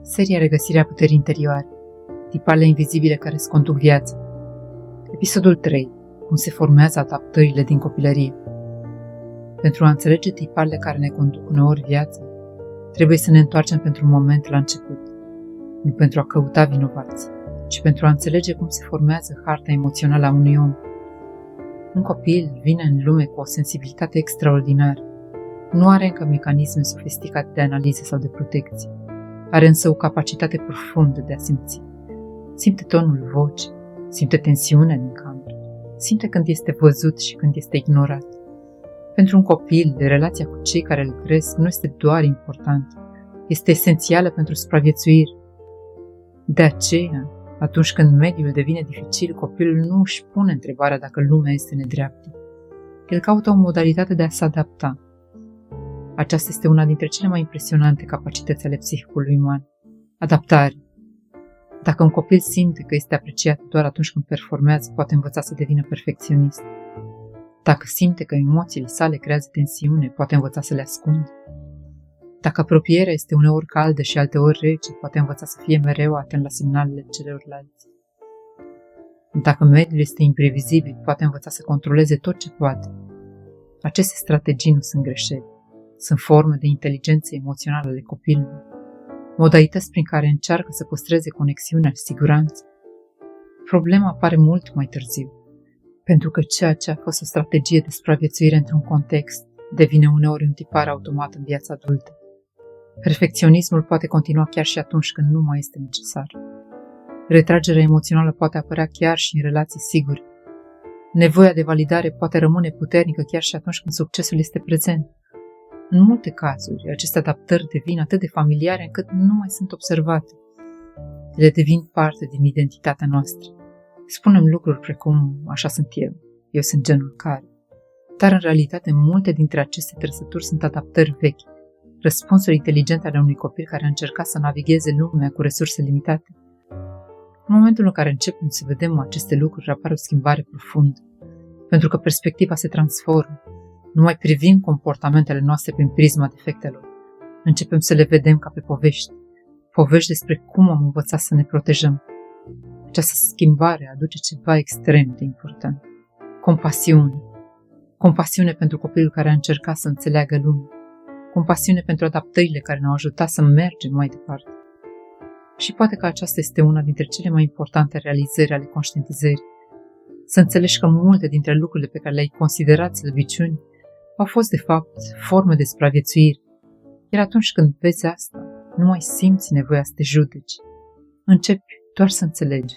Seria Regăsirea puterii interioare. Tiparele invizibile care îți conduc viața. Episodul 3. Cum se formează adaptările din copilărie. Pentru a înțelege tiparele care ne conduc uneori viața, trebuie să ne întoarcem pentru un moment la început, nu pentru a căuta vinovați, ci pentru a înțelege cum se formează harta emoțională a unui om. Un copil vine în lume cu o sensibilitate extraordinară. Nu are încă mecanisme sofisticate de analiză sau de protecție. Are însă o capacitate profundă de a simți. Simte tonul vocii, simte tensiunea din cameră, simte când este văzut și când este ignorat. Pentru un copil, relația cu cei care îl cresc nu este doar importantă, este esențială pentru supraviețuire. De aceea, atunci când mediul devine dificil, copilul nu își pune întrebarea dacă lumea este nedreaptă. El caută o modalitate de a se adapta. Aceasta este una dintre cele mai impresionante capacități ale psihicului uman. Adaptare. Dacă un copil simte că este apreciat doar atunci când performează, poate învăța să devină perfecționist. Dacă simte că emoțiile sale creează tensiune, poate învăța să le ascundă. Dacă apropierea este uneori caldă și alteori rece, poate învăța să fie mereu atent la semnalele celorlalți. Dacă mediul este imprevizibil, poate învăța să controleze tot ce poate. Aceste strategii nu sunt greșeli. Sunt forme de inteligență emoțională ale copilului, modalități prin care încearcă să păstreze conexiunea și siguranța. Problema apare mult mai târziu, pentru că ceea ce a fost o strategie de supraviețuire într-un context devine uneori un tipar automat în viața adultă. Perfecționismul poate continua chiar și atunci când nu mai este necesar. Retragerea emoțională poate apărea chiar și în relații sigure. Nevoia de validare poate rămâne puternică chiar și atunci când succesul este prezent. În multe cazuri, aceste adaptări devin atât de familiare încât nu mai sunt observate. Ele devin parte din identitatea noastră. Spunem lucruri precum, așa sunt eu sunt genul care. Dar în realitate, multe dintre aceste trăsături sunt adaptări vechi, răspunsuri inteligente ale unui copil care a încercat să navigheze lumea cu resurse limitate. În momentul în care începem să vedem aceste lucruri, apare o schimbare profundă, pentru că perspectiva se transformă. Nu mai privim comportamentele noastre prin prisma defectelor. Începem să le vedem ca pe povești despre cum am învățat să ne protejăm. Această schimbare aduce ceva extrem de important. Compasiune pentru copilul care a încercat să înțeleagă lumea. Compasiune pentru adaptările care ne-au ajutat să mergem mai departe. Și poate că aceasta este una dintre cele mai importante realizări ale conștientizării. Să înțelegi că multe dintre lucrurile pe care le-ai considerat slăbiciuni au fost, de fapt, forme de supraviețuire. Iar atunci când vezi asta, nu mai simți nevoia să te judeci. Începi doar să înțelegi.